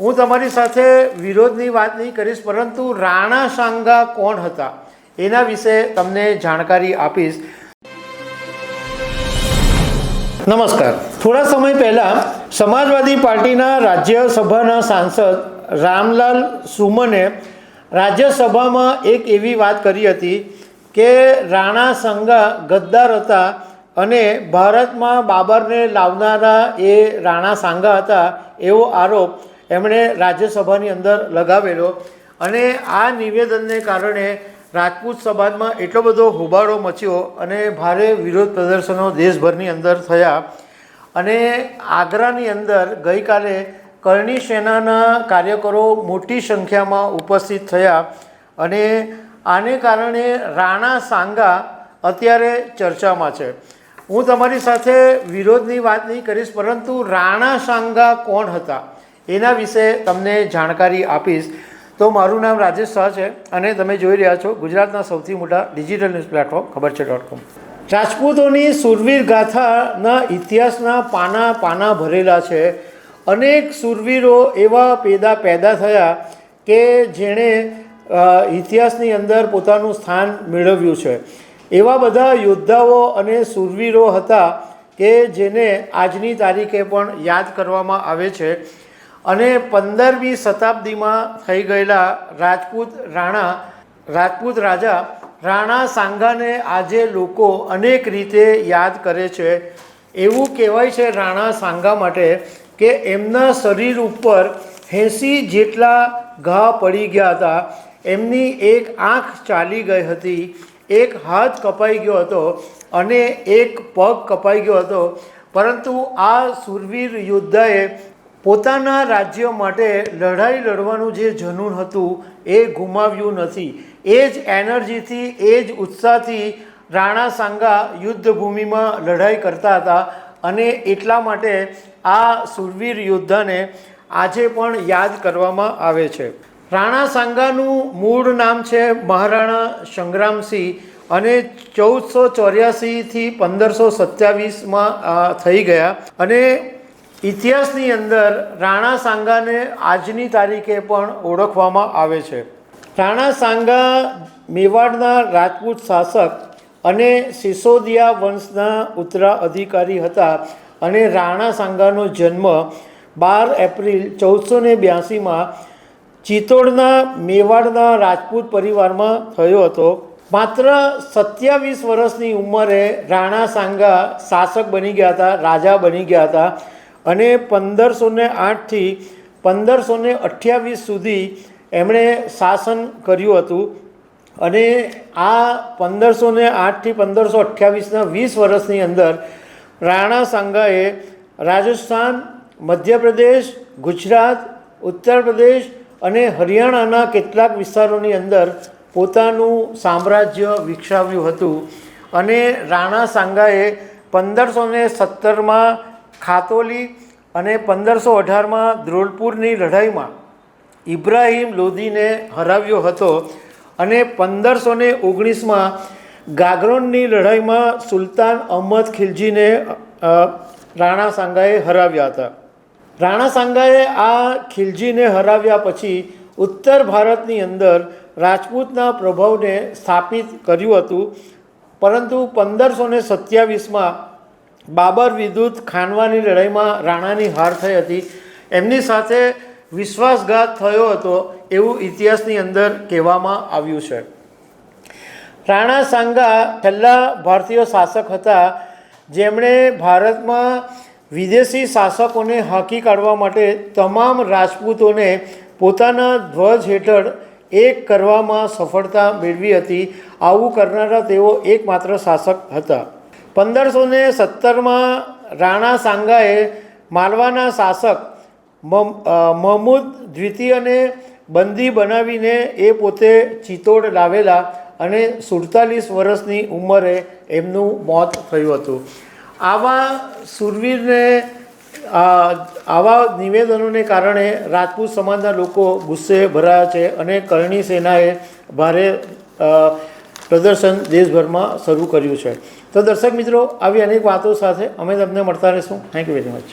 હું તમારી સાથે વિરોધની વાત નહીં કરીશ, પરંતુ રાણા સાંગા કોણ હતા એના વિશે તમને જાણકારી આપીશ. નમસ્કાર. થોડા સમય પહેલાં સમાજવાદી પાર્ટીના રાજ્યસભાના સાંસદ રામલાલ સુમને રાજ્યસભામાં એક એવી વાત કરી હતી કે રાણા સાંગા ગદ્દાર હતા અને ભારતમાં બાબરને લાવનારા એ રાણા સાંગા હતા એવો આરોપ એમણે રાજ્યસભાની અંદર લગાવેલો. અને આ નિવેદનને કારણે રાજપૂત સમાજમાં એટલો બધો હોબાળો મચ્યો અને ભારે વિરોધ પ્રદર્શનો દેશભરની અંદર થયા. અને આગ્રાની અંદર ગઈકાલે કરણી સેનાના કાર્યકરો મોટી સંખ્યામાં ઉપસ્થિત થયા અને આને કારણે રાણા સાંગા અત્યારે ચર્ચામાં છે. હું તમારી સાથે વિરોધની વાત નહીં કરીશ, પરંતુ રાણા સાંગા કોણ હતા એના વિશે તમને જાણકારી આપીશ. તો મારું નામ રાજેશ શાહ છે અને તમે જોઈ રહ્યા છો ગુજરાતના સૌથી મોટા ડિજિટલ ન્યૂઝ પ્લેટફોર્મ ખબરછે.com. રાજપૂતોની શૂરવીર ગાથાના ઇતિહાસના પાના પાના ભરેલા છે. અનેક શૂરવીરો એવા પેદા થયા કે જેણે ઇતિહાસની અંદર પોતાનું સ્થાન મેળવ્યું છે. એવા બધા યોદ્ધાઓ અને શૂરવીરો હતા કે જેને આજની તારીખે પણ યાદ કરવામાં આવે છે. અને 15મી શતાબ્દીમાં થઈ ગયેલા રાજપૂત રાજા રાણા સાંગાને આજે લોકો અનેક રીતે યાદ કરે છે. એવું કહેવાય છે રાણા સાંગા માટે કે એમના શરીર ઉપર 80 જેટલા ઘા પડી ગયા હતા. એમની એક આંખ ચાલી ગઈ હતી, એક હાથ કપાઈ ગયો હતો અને એક પગ કપાઈ ગયો હતો. પરંતુ આ શૂરવીર યોદ્ધાએ પોતાના રાજ્ય માટે લડાઈ લડવાનું જે જનૂન હતું એ ગુમાવ્યું નથી. એ જ એનર્જીથી, એ જ ઉત્સાહથી રાણા સાંગા યુદ્ધભૂમિમાં લડાઈ કરતા હતા અને એટલા માટે આ શૂરવીર યોદ્ધાને આજે પણ યાદ કરવામાં આવે છે. રાણા સાંગાનું મૂળ નામ છે મહારાણા સંગ્રામસિંહ અને 1484થી 1527માં થઈ ગયા. અને ઇતિહાસની અંદર રાણા સાંગાને આજની તારીખે પણ ઓળખવામાં આવે છે. રાણા સાંગા મેવાડના રાજપૂત શાસક અને સિસોદિયા વંશના ઉત્તરાધિકારી હતા. અને રાણા સાંગાનો જન્મ 12 એપ્રિલ 1482માં ચિત્તોડના મેવાડના રાજપૂત પરિવારમાં થયો હતો. માત્ર 27 વર્ષની ઉંમરે રાણા સાંગા શાસક બની ગયા હતા, રાજા બની ગયા હતા. અને 1508થી 1528 સુધી એમણે શાસન કર્યું હતું. અને આ 1508થી 1528ના 20 વર્ષની અંદર રાણા સાંગાએ રાજસ્થાન, મધ્યપ્રદેશ, ગુજરાત, ઉત્તર પ્રદેશ અને હરિયાણાના કેટલાક વિસ્તારોની અંદર પોતાનું સામ્રાજ્ય વિકસાવ્યું હતું. અને રાણા સાંગાએ 1517માં ખાતોલી અને 1518માં ધ્રોલપુરની લડાઈમાં ઇબ્રાહિમ લોધીને હરાવ્યો હતો. અને 1519માં ગાગરોનની લડાઈમાં સુલતાન અહમદ ખિલજીને રાણા સાંગાએ હરાવ્યા હતા. રાણા સાંગાએ આ ખિલજીને હરાવ્યા પછી ઉત્તર ભારતની અંદર રાજપૂતના પ્રભાવને સ્થાપિત કર્યું હતું. પરંતુ 1527માં બાબર વિરુદ્ધ ખાનવાની લડાઈમાં રાણાની હાર થઈ હતી. એમની સાથે વિશ્વાસઘાત થયો હતો એવું ઇતિહાસની અંદર કહેવામાં આવ્યું છે. રાણા સાંગા છેલ્લા ભારતીય શાસક હતા જેમણે ભારતમાં વિદેશી શાસકોને હાંકી કાઢવા માટે તમામ રાજપૂતોને પોતાના ધ્વજ હેઠળ એક કરવામાં સફળતા મેળવી હતી. આવું કરનારા તેઓ એકમાત્ર શાસક હતા. 1517માં રાણા સાંગાએ માલવાના શાસક મહમૂદ દ્વિતીયને બંદી બનાવીને એ પોતે ચિત્તોડ લાવેલા અને 47 વર્ષની ઉંમરે એમનું મોત થયું હતું. આવા શૂરવીરને આવા નિવેદનોને કારણે રાજપૂત સમાજના લોકો ગુસ્સે ભરાયા છે અને કરણી સેનાએ ભારે પ્રદર્શન દેશભરમાં શરૂ કર્યું છે. તો દર્શક મિત્રો, આવી અનેક વાતો સાથે અમે તમને મળતા રહીશું. Thank you very much.